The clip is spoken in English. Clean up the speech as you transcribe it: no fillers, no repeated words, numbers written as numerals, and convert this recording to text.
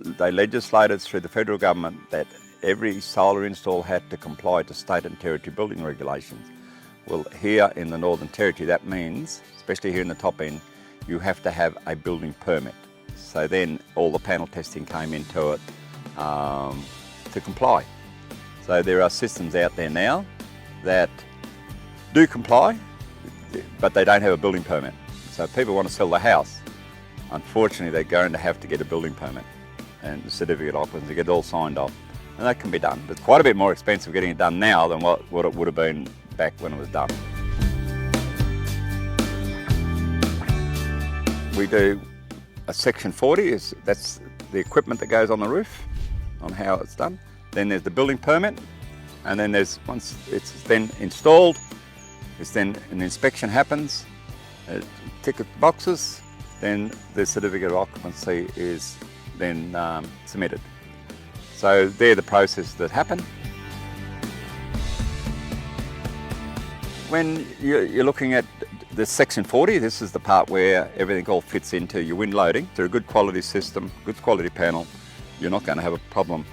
they legislated through the federal government that every solar install had to comply to state and territory building regulations. Well, here in the Northern Territory, that means, especially here in the top end, you have to have a building permit. So then all the panel testing came into it to comply. So there are systems out there now that do comply, but they don't have a building permit. So if people want to sell the house, unfortunately they're going to have to get a building permit and a certificate of occupancy, get it all signed off. And that can be done. But it's quite a bit more expensive getting it done now than what it would have been back when it was done. We do a section 40, that's the equipment that goes on the roof, on how it's done. Then there's the building permit, and then once it's then installed, then an inspection happens, tick the boxes, then the certificate of occupancy is then submitted. So they're the processes that happen. When you're looking at the section 40, this is the part where everything all fits into your wind loading. They're a good quality system, good quality panel. You're not going to have a problem